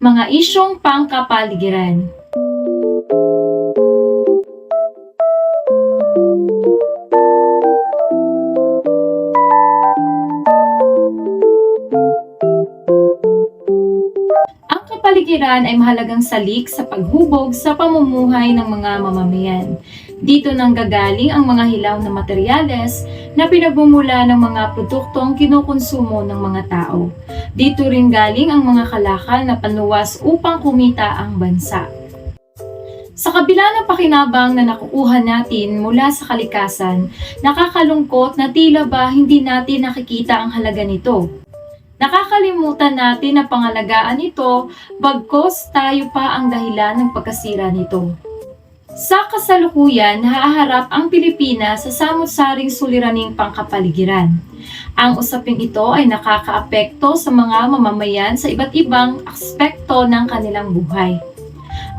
Mga isyong pangkapaligiran. Ang kapaligiran ay mahalagang salik sa paghubog sa pamumuhay ng mga mamamayan. Dito nanggagaling ang mga hilaw na materyales na pinagmumula ng mga produktong kinukonsumo ng mga tao. Dito rin galing ang mga kalakal na panuwas upang kumita ang bansa. Sa kabila ng pakinabang na nakukuha natin mula sa kalikasan, nakakalungkot na tila ba hindi natin nakikita ang halaga nito. Nakakalimutan natin na pangalagaan ito, bagkus tayo pa ang dahilan ng pagkasira nito. Sa kasalukuyan, haharap ang Pilipinas sa samut-saring suliraning pangkapaligiran. Ang usaping ito ay nakakaapekto sa mga mamamayan sa iba't ibang aspekto ng kanilang buhay.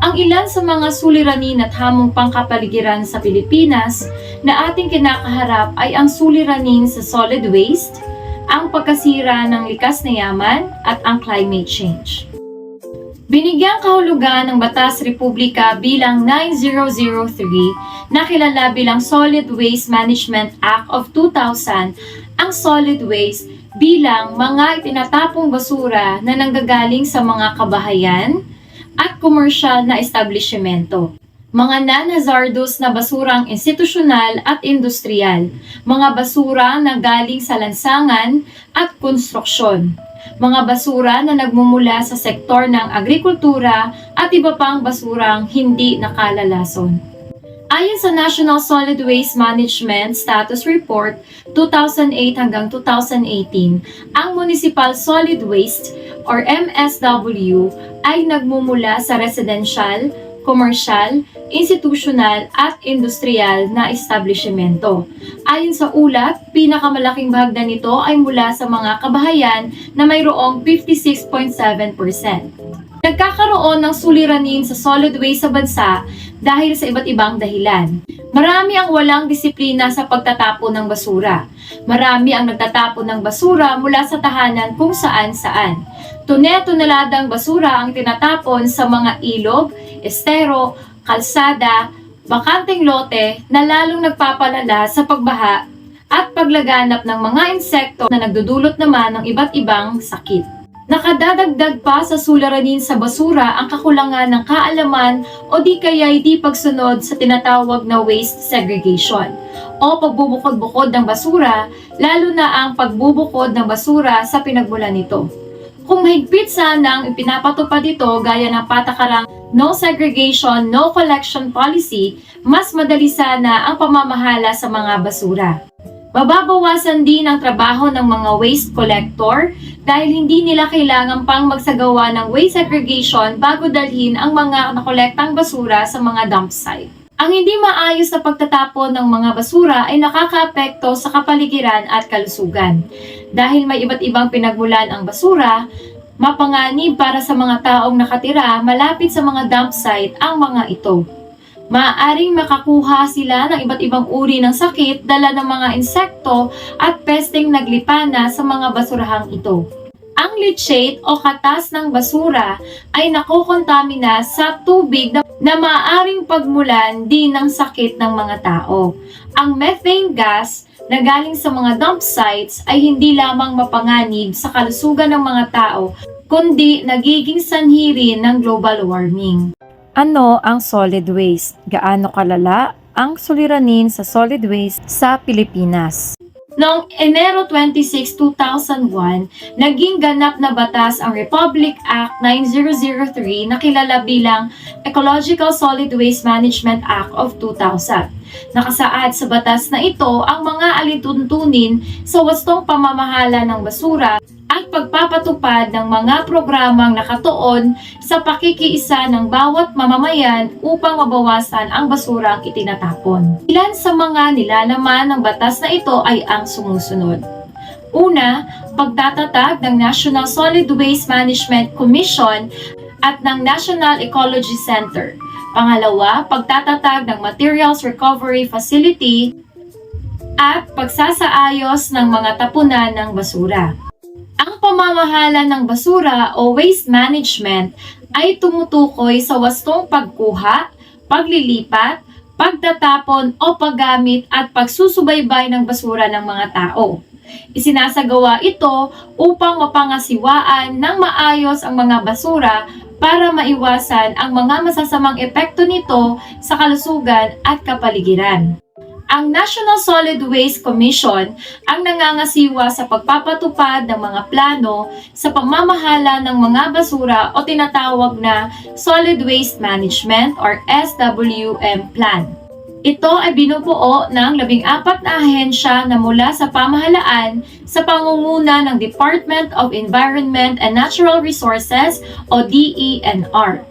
Ang ilan sa mga suliranin at hamong pangkapaligiran sa Pilipinas na ating kinakaharap ay ang suliranin sa solid waste, ang pagkasira ng likas na yaman at ang climate change. Binigyang kahulugan ng Batas Republika bilang 9003 na kilala bilang Solid Waste Management Act of 2000 ang solid waste bilang mga itinatapong basura na nanggagaling sa mga kabahayan at komersyal na establishmento. Mga non-hazardous na basurang institusyonal at industrial, mga basura na galing sa lansangan at konstruksyon, mga basura na nagmumula sa sektor ng agrikultura at iba pang basurang hindi nakalalason. Ayon sa National Solid Waste Management Status Report 2008 hanggang 2018, ang Municipal Solid Waste or MSW ay nagmumula sa residential, komersyal, institusyonal at industrial na establishmento. Ayon sa ulat, pinakamalaking bahagdan nito ay mula sa mga kabahayan na mayroong 56.7%. Nagkakaroon ng suliranin sa solid waste sa bansa dahil sa iba't ibang dahilan. Marami ang walang disiplina sa pagtatapon ng basura. Marami ang nagtatapon ng basura mula sa tahanan kung saan-saan. Tone-toneladang basura ang tinatapon sa mga ilog, estero, kalsada, bakanteng lote na lalong nagpapalala sa pagbaha at paglaganap ng mga insekto na nagdudulot naman ng iba't ibang sakit. Nakadadagdag pa sa suliranin sa basura ang kakulangan ng kaalaman o di kaya'y di pagsunod sa tinatawag na waste segregation o pagbubukod-bukod ng basura, lalo na ang pagbubukod ng basura sa pinagmulan nito. Kung mahigpit sana ang ipinapatupad ito gaya ng patakarang no segregation, no collection policy, mas madali sana ang pamamahala sa mga basura. Mababawasan din ang trabaho ng mga waste collector dahil hindi nila kailangan pang magsagawa ng waste segregation bago dalhin ang mga nakolektang basura sa mga dump site. Ang hindi maayos na pagtatapon ng mga basura ay nakakaapekto sa kapaligiran at kalusugan. Dahil may iba't ibang pinagmulan ang basura, mapanganib para sa mga taong nakatira malapit sa mga dump site ang mga ito. Maaaring makakuha sila ng iba't ibang uri ng sakit dala ng mga insekto at pesteng naglipana sa mga basurahang ito. Ang leachate o katas ng basura ay nakokontamina sa tubig na maaaring pagmulan din ng sakit ng mga tao. Ang methane gas na galing sa mga dump sites ay hindi lamang mapanganib sa kalusugan ng mga tao, kundi nagiging sanhi rin ng global warming. Ano ang solid waste? Gaano kalala ang suliranin sa solid waste sa Pilipinas? Noong Enero 26, 2001, naging ganap na batas ang Republic Act 9003 na kilala bilang Ecological Solid Waste Management Act of 2000. Nakasaad sa batas na ito ang mga alituntunin sa wastong pamamahala ng basura at pagpapatupad ng mga programang nakatuon sa pakikiisa ng bawat mamamayan upang mabawasan ang basurang itinatapon. Ilan sa mga nilalaman ng batas na ito ay ang sumusunod. Una, pagtatatag ng National Solid Waste Management Commission at ng National Ecology Center. Pangalawa, pagtatatag ng Materials Recovery Facility at pagsasaayos ng mga tapunan ng basura. Ang pamamahala ng basura o waste management ay tumutukoy sa wastong pagkuha, paglilipat, pagtatapon o paggamit at pagsusubaybay ng basura ng mga tao. Isinasagawa ito upang mapangasiwaan ng maayos ang mga basura para maiwasan ang mga masasamang epekto nito sa kalusugan at kapaligiran. Ang National Solid Waste Commission ang nangangasiwa sa pagpapatupad ng mga plano sa pamamahala ng mga basura o tinatawag na Solid Waste Management or SWM Plan. Ito ay binubuo ng 14 na ahensya na mula sa pamahalaan sa pangunguna ng Department of Environment and Natural Resources o DENR.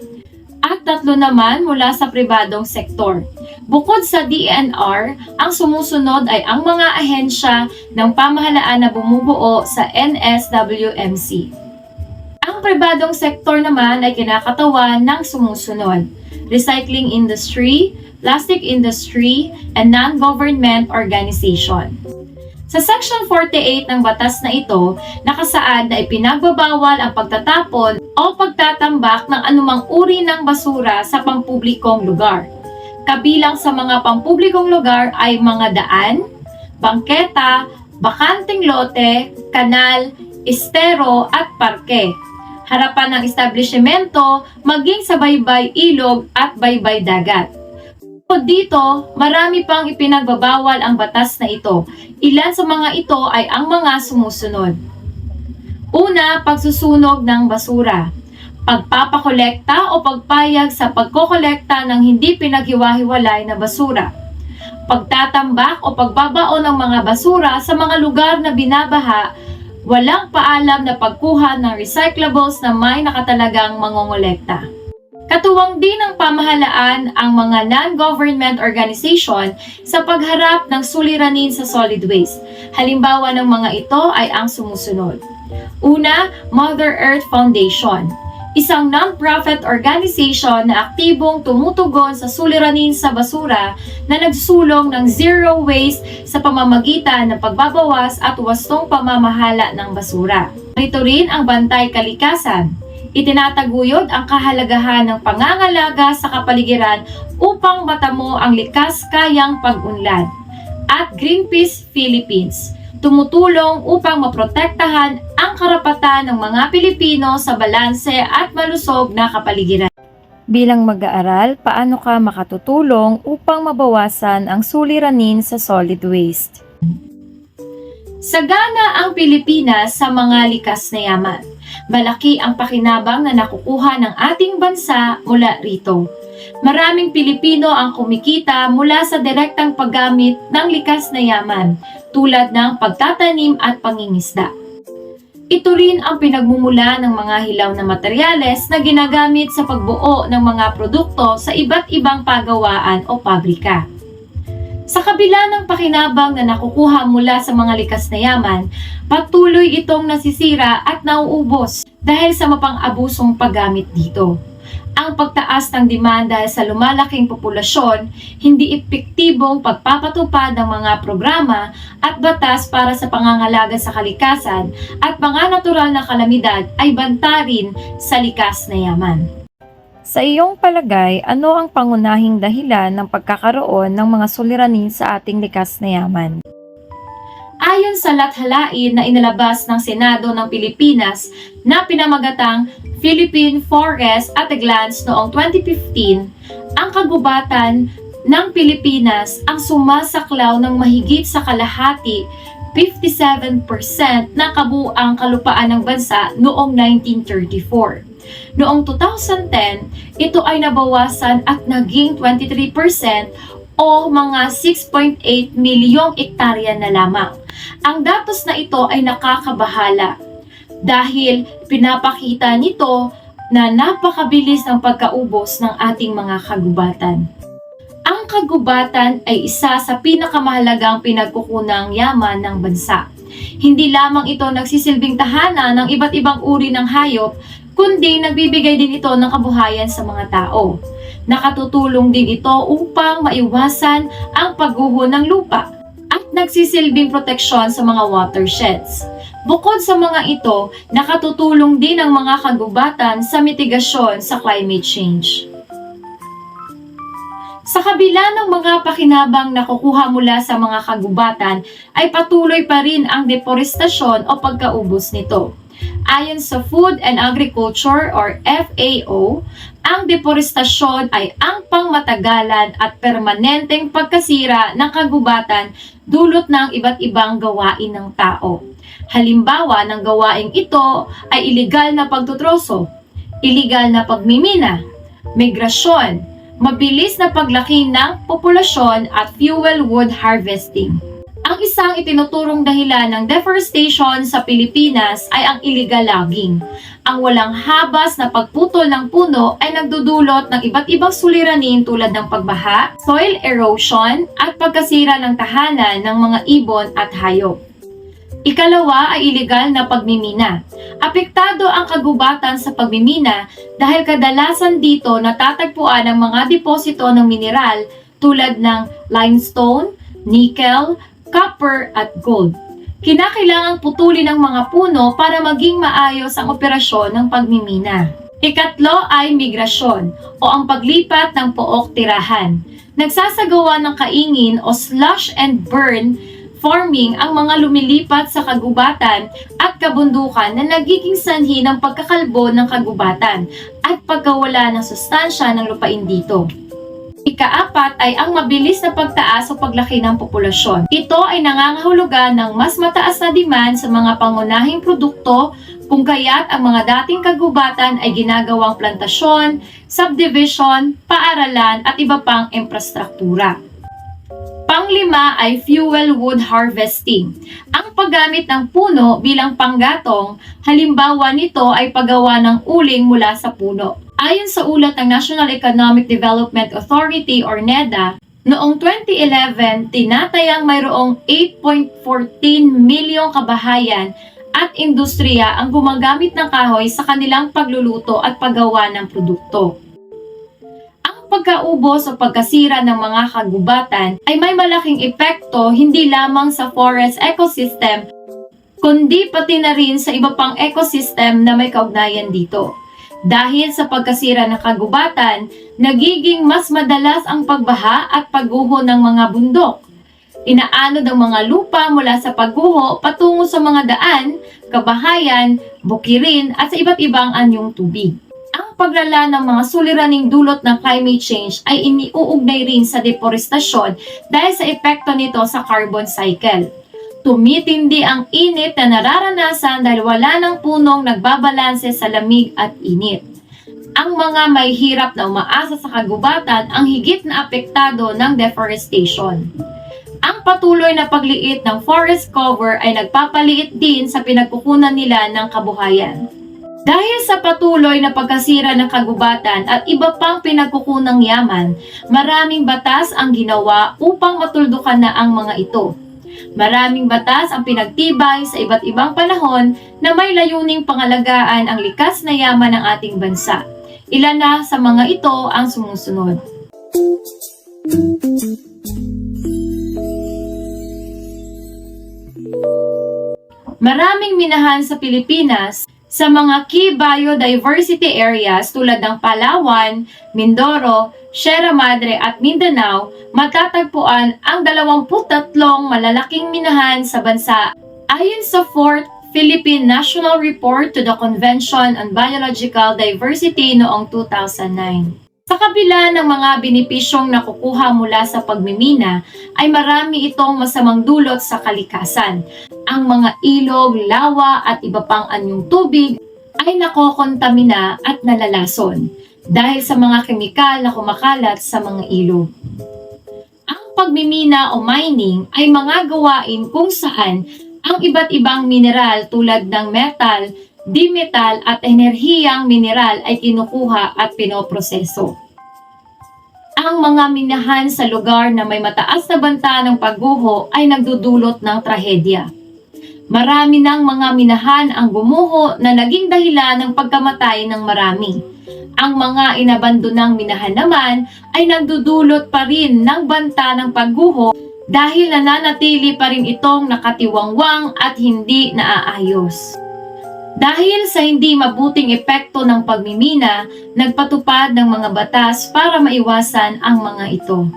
At 3 naman mula sa pribadong sektor. Bukod sa DENR, ang sumusunod ay ang mga ahensya ng pamahalaan na bumubuo sa NSWMC. Ang pribadong sektor naman ay kinakatawan ng sumusunod: recycling industry, plastic industry, and non-government organization. Sa Section 48 ng batas na ito, nakasaad na ipinagbabawal ang pagtatapon o pagtatambak ng anumang uri ng basura sa pampublikong lugar. Kabilang sa mga pampublikong lugar ay mga daan, bangketa, bakanting lote, kanal, estero at parke, harapan ng establishmento, maging sa baybay ilog at baybay dagat. Dito, marami pang ipinagbabawal ang batas na ito. Ilan sa mga ito ay ang mga sumusunod. Una, pagsusunog ng basura. Pagpapakolekta o pagpayag sa pagkokolekta ng hindi pinaghiwa-hiwalay na basura. Pagtatambak o pagbabaon ng mga basura sa mga lugar na binabaha, walang paalam na pagkuha ng recyclables na may nakatalagang mangongolekta. Katuwang din ng pamahalaan ang mga non-government organization sa pagharap ng suliranin sa solid waste. Halimbawa ng mga ito ay ang sumusunod. Una, Mother Earth Foundation, isang non-profit organization na aktibong tumutugon sa suliranin sa basura na nagsulong ng zero waste sa pamamagitan ng pagbabawas at wastong pamamahala ng basura. Ito rin ang Bantay Kalikasan. Itinataguyod ang kahalagahan ng pangangalaga sa kapaligiran upang matamo ang likas kayang pag-unlad. At Greenpeace Philippines, tumutulong upang maprotektahan ang karapatan ng mga Pilipino sa balanse at malusog na kapaligiran. Bilang mag-aaral, paano ka makatutulong upang mabawasan ang suliranin sa solid waste? Sagana ang Pilipinas sa mga likas na yaman. Malaki ang pakinabang na nakukuha ng ating bansa mula rito. Maraming Pilipino ang kumikita mula sa direktang paggamit ng likas na yaman, tulad ng pagtatanim at pangingisda. Ito rin ang pinagmumula ng mga hilaw na materyales na ginagamit sa pagbuo ng mga produkto sa iba't ibang pagawaan o pabrika. Sa kabila ng pakinabang na nakukuha mula sa mga likas na yaman, patuloy itong nasisira at nauubos dahil sa mapang-abusong paggamit dito. Ang pagtaas ng demanda sa lumalaking populasyon, hindi epektibong pagpapatupad ng mga programa at batas para sa pangangalaga sa kalikasan at mga natural na kalamidad ay banta rin sa likas na yaman. Sa iyong palagay, ano ang pangunahing dahilan ng pagkakaroon ng mga suliranin sa ating likas na yaman? Ayon sa lathalain na inilabas ng Senado ng Pilipinas na pinamagatang Philippine Forest at a Glance noong 2015, ang kagubatan ng Pilipinas ang sumasaklaw ng mahigit sa kalahati, 57% ng kabuuang kalupaan ng bansa noong 1934. Noong 2010, ito ay nabawasan at naging 23% o mga 6.8 milyong ektarya na lamang. Ang datos na ito ay nakakabahala dahil pinapakita nito na napakabilis ng pagkaubos ng ating mga kagubatan. Ang kagubatan ay isa sa pinakamahalagang pinagkukunang yaman ng bansa. Hindi lamang ito nagsisilbing tahanan ng iba't ibang uri ng hayop, kundi nagbibigay din ito ng kabuhayan sa mga tao. Nakatutulong din ito upang maiwasan ang pagguho ng lupa at nagsisilbing proteksyon sa mga watersheds. Bukod sa mga ito, nakatutulong din ang mga kagubatan sa mitigasyon sa climate change. Sa kabila ng mga pakinabang na kukuha mula sa mga kagubatan, ay patuloy pa rin ang deforestasyon o pagkaubos nito. Ayon sa Food and Agriculture or FAO, ang deforestasyon ay ang pangmatagalan at permanenteng pagkasira ng kagubatan dulot ng iba't ibang gawain ng tao. Halimbawa ng gawaing ito ay iligal na pagtutroso, iligal na pagmimina, migrasyon, mabilis na paglaki ng populasyon at fuel wood harvesting. Ang isang itinuturong dahilan ng deforestation sa Pilipinas ay ang illegal logging. Ang walang habas na pagputol ng puno ay nagdudulot ng iba't ibang suliranin tulad ng pagbaha, soil erosion at pagkasira ng tahanan ng mga ibon at hayop. Ikalawa ay illegal na pagmimina. Apektado ang kagubatan sa pagmimina dahil kadalasan dito natatagpuan ang mga deposito ng mineral tulad ng limestone, nickel, copper at gold. Kinakailangang putulin ang mga puno para maging maayos ang operasyon ng pagmimina. Ikatlo ay migrasyon o ang paglipat ng pook tirahan. Nagsasagawa ng kaingin o slash and burn farming ang mga lumilipat sa kagubatan at kabundukan na nagiging sanhi ng pagkakalbo ng kagubatan at pagkawala ng sustansya ng lupain dito. Ikaapat ay ang mabilis na pagtaas o paglaki ng populasyon. Ito ay nangangahulugan ng mas mataas na demand sa mga pangunahing produkto kung kaya't ang mga dating kagubatan ay ginagawang plantasyon, subdivision, paaralan at iba pang infrastruktura. Panglima ay fuel wood harvesting. Ang paggamit ng puno bilang panggatong, halimbawa nito ay paggawa ng uling mula sa puno. Ayon sa ulat ng National Economic Development Authority or NEDA, noong 2011, tinatayang mayroong 8.14 milyong kabahayan at industriya ang gumagamit ng kahoy sa kanilang pagluluto at paggawa ng produkto. Pagkaubos o pagkasira ng mga kagubatan ay may malaking epekto hindi lamang sa forest ecosystem, kundi pati na rin sa iba pang ecosystem na may kaugnayan dito. Dahil sa pagkasira ng kagubatan, nagiging mas madalas ang pagbaha at pagguho ng mga bundok. Inaanod ang mga lupa mula sa pagguho patungo sa mga daan, kabahayan, bukirin at sa iba't ibang anyong tubig. Ang paglala ng mga suliraning dulot ng climate change ay iniuugnay rin sa deforestasyon dahil sa epekto nito sa carbon cycle. Tumitindi ang init na nararanasan dahil wala ng punong nagbabalanse sa lamig at init. Ang mga may hirap na umaasa sa kagubatan ang higit na apektado ng deforestation. Ang patuloy na pagliit ng forest cover ay nagpapaliit din sa pinagkukunan nila ng kabuhayan. Dahil sa patuloy na pagkasira ng kagubatan at iba pang pinagkukunang yaman, maraming batas ang ginawa upang matuldukan na ang mga ito. Maraming batas ang pinagtibay sa iba't ibang panahon na may layuning pangalagaan ang likas na yaman ng ating bansa. Ilan na sa mga ito ang sumusunod. Maraming minahan sa Pilipinas sa mga key biodiversity areas tulad ng Palawan, Mindoro, Sierra Madre at Mindanao, matatagpuan ang 23 malalaking minahan sa bansa. Ayon sa 4th Philippine National Report to the Convention on Biological Diversity noong 2009. Sa kabila ng mga benepisyong nakukuha mula sa pagmimina, ay marami itong masamang dulot sa kalikasan. Ang mga ilog, lawa at iba pang anyong tubig ay nakokontamina at nalalason dahil sa mga kemikal na kumakalat sa mga ilog. Ang pagmimina o mining ay mga gawain kung saan ang iba't ibang mineral tulad ng metal, dimetal at enerhiyang mineral ay kinukuha at pinoproseso. Ang mga minahan sa lugar na may mataas na banta ng pagguho ay nagdudulot ng trahedya. Marami ng mga minahan ang gumuho na naging dahilan ng pagkamatay ng marami. Ang mga inabandonang minahan naman ay nagdudulot pa rin ng banta ng pagguho dahil nananatili pa rin itong nakatiwangwang at hindi naaayos. Dahil sa hindi mabuting epekto ng pagmimina, nagpatupad ng mga batas para maiwasan ang mga ito.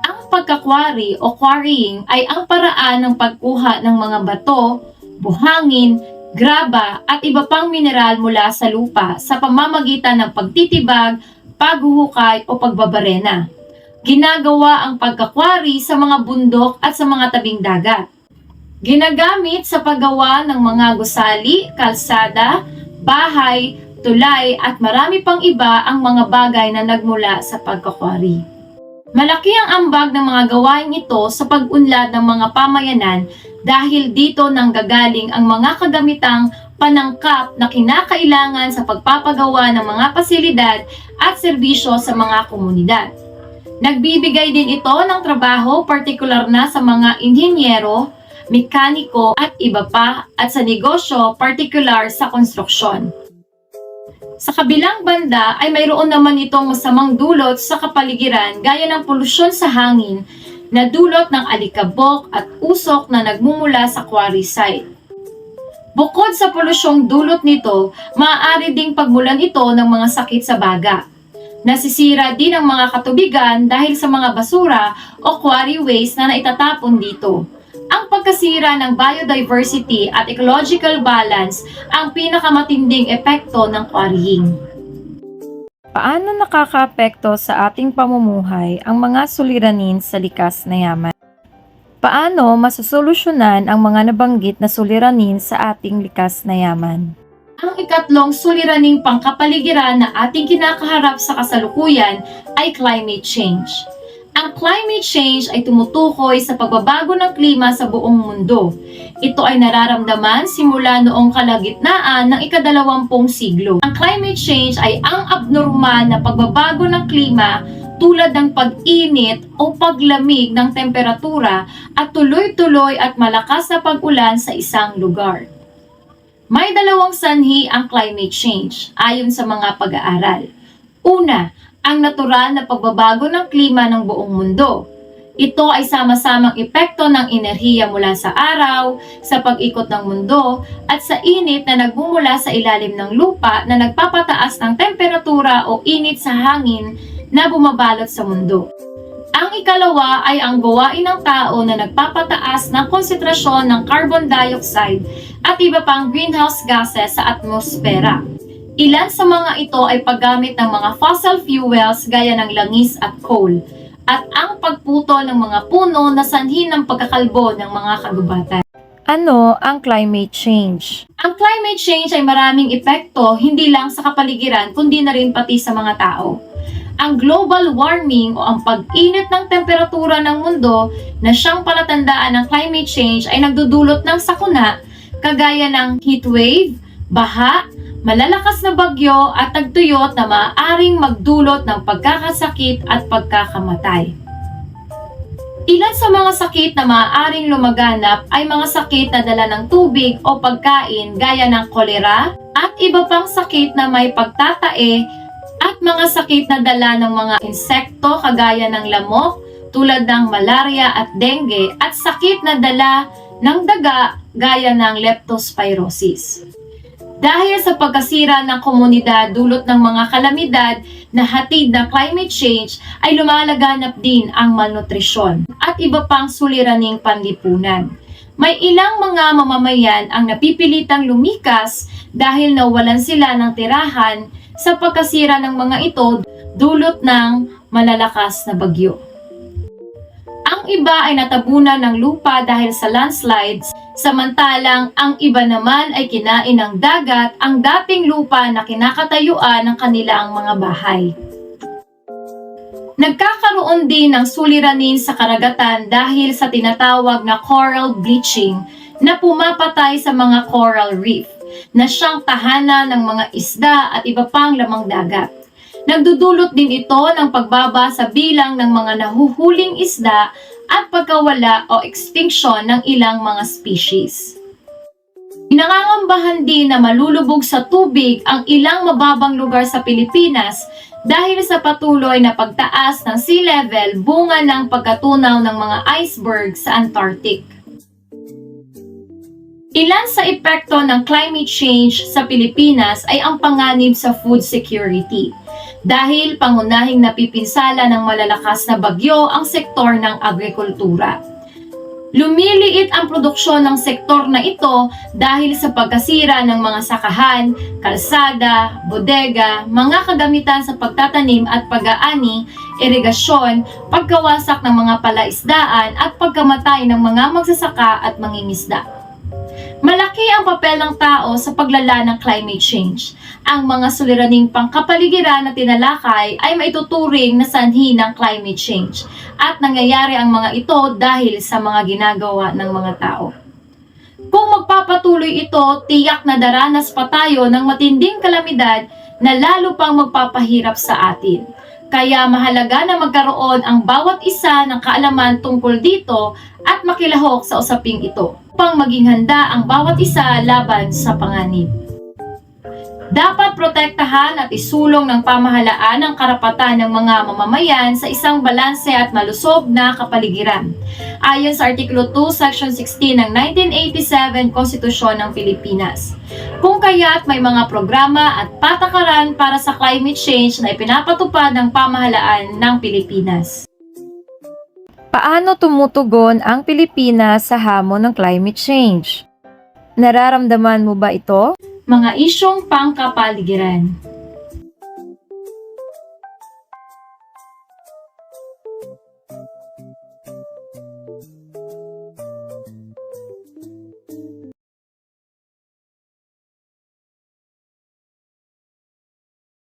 Ang pagkakwari o quarrying ay ang paraan ng pagkuha ng mga bato, buhangin, graba at iba pang mineral mula sa lupa sa pamamagitan ng pagtitibag, paghuhukay o pagbabarena. Ginagawa ang pagkakwari sa mga bundok at sa mga tabing dagat. Ginagamit sa paggawa ng mga gusali, kalsada, bahay, tulay at marami pang iba ang mga bagay na nagmula sa pagkakwari. Malaki ang ambag ng mga gawain ito sa pag-unlad ng mga pamayanan dahil dito nanggagaling ang mga kagamitang panangkap na kinakailangan sa pagpapagawa ng mga pasilidad at serbisyo sa mga komunidad. Nagbibigay din ito ng trabaho partikular na sa mga inhinyero, mekaniko at iba pa at sa negosyo partikular sa konstruksyon. Sa kabilang banda ay mayroon naman itong masamang dulot sa kapaligiran gaya ng polusyon sa hangin na dulot ng alikabok at usok na nagmumula sa quarry site. Bukod sa polusyong dulot nito, maaari ding pagmulan ito ng mga sakit sa baga. Nasisira din ang mga katubigan dahil sa mga basura o quarry waste na naitatapon dito. Ang pagkasira ng biodiversity at ecological balance ang pinakamatinding epekto ng quarrying. Paano nakakaapekto sa ating pamumuhay ang mga suliranin sa likas na yaman? Paano masosolusyonan ang mga nabanggit na suliranin sa ating likas na yaman? Ang ikatlong suliraning pangkapaligiran na ating kinakaharap sa kasalukuyan ay climate change. Ang climate change ay tumutukoy sa pagbabago ng klima sa buong mundo. Ito ay nararamdaman simula noong kalagitnaan ng ika-20 siglo. Ang climate change ay ang abnormal na pagbabago ng klima tulad ng pag-init o paglamig ng temperatura at tuloy-tuloy at malakas na pag-ulan sa isang lugar. May dalawang sanhi ang climate change ayon sa mga pag-aaral. Una, ang natural na pagbabago ng klima ng buong mundo. Ito ay sama-samang epekto ng enerhiya mula sa araw, sa pag-ikot ng mundo, at sa init na nagmumula sa ilalim ng lupa na nagpapataas ng temperatura o init sa hangin na bumabalot sa mundo. Ang ikalawa ay ang gawain ng tao na nagpapataas ng konsentrasyon ng carbon dioxide at iba pang greenhouse gases sa atmosfera. Ilan sa mga ito ay paggamit ng mga fossil fuels gaya ng langis at coal, at ang pagputol ng mga puno na sanhi ng pagkakalbo ng mga kagubatan. Ano ang climate change? Ang climate change ay maraming epekto hindi lang sa kapaligiran kundi na rin pati sa mga tao. Ang global warming o ang pag-init ng temperatura ng mundo na siyang palatandaan ng climate change ay nagdudulot ng sakuna kagaya ng heatwave, baha, malalakas na bagyo at tagtuyot na maaaring magdulot ng pagkakasakit at pagkakamatay. Ilan sa mga sakit na maaaring lumaganap ay mga sakit na dala ng tubig o pagkain gaya ng kolera at iba pang sakit na may pagtatae at mga sakit na dala ng mga insekto kagaya ng lamok tulad ng malaria at dengue at sakit na dala ng daga gaya ng leptospirosis. Dahil sa pagkasira ng komunidad dulot ng mga kalamidad na hatid ng climate change ay lumalaganap din ang malnutrisyon at iba pang suliraning panlipunan. May ilang mga mamamayan ang napipilitang lumikas dahil nawalan sila ng tirahan sa pagkasira ng mga ito dulot ng malalakas na bagyo. Ang iba ay natabunan ng lupa dahil sa landslides, samantalang ang iba naman ay kinain ng dagat ang dating lupa na kinakatayuan ng kanilang mga bahay. Nagkakaroon din ng suliranin sa karagatan dahil sa tinatawag na coral bleaching na pumapatay sa mga coral reef na siyang tahanan ng mga isda at iba pang lamang dagat. Nagdudulot din ito ng pagbaba sa bilang ng mga nahuhuling isda at pagkawala o extinction ng ilang mga species. Pinangangambahan din na malulubog sa tubig ang ilang mababang lugar sa Pilipinas dahil sa patuloy na pagtaas ng sea level bunga ng pagkatunaw ng mga iceberg sa Antarctic. Ilan sa epekto ng climate change sa Pilipinas ay ang panganib sa food security dahil pangunahing napipinsala ng malalakas na bagyo ang sektor ng agrikultura. Lumiliit ang produksyon ng sektor na ito dahil sa pagkasira ng mga sakahan, kalsada, bodega, mga kagamitan sa pagtatanim at pag-aani, irigasyon, pagkawasak ng mga palaisdaan at pagkamatay ng mga magsasaka at mangingisda. Malaki ang papel ng tao sa paglala ng climate change. Ang mga suliraning pangkapaligiran na tinalakay ay maituturing na sanhi ng climate change at nangyayari ang mga ito dahil sa mga ginagawa ng mga tao. Kung magpapatuloy ito, tiyak na daranas pa tayo ng matinding kalamidad na lalo pang magpapahirap sa atin. Kaya mahalaga na magkaroon ang bawat isa ng kaalaman tungkol dito at makilahok sa usaping ito upang maging handa ang bawat isa laban sa panganib. Dapat protektahan at isulong ng pamahalaan ang karapatan ng mga mamamayan sa isang balanse at malusog na kapaligiran. Ayon sa Artikulo 2, Section 16 ng 1987 Konstitusyon ng Pilipinas. Kung kaya't may mga programa at patakaran para sa climate change na ipinapatupad ng pamahalaan ng Pilipinas. Paano tumutugon ang Pilipinas sa hamon ng climate change? Nararamdaman mo ba ito? Mga isyong pangkapaligiran.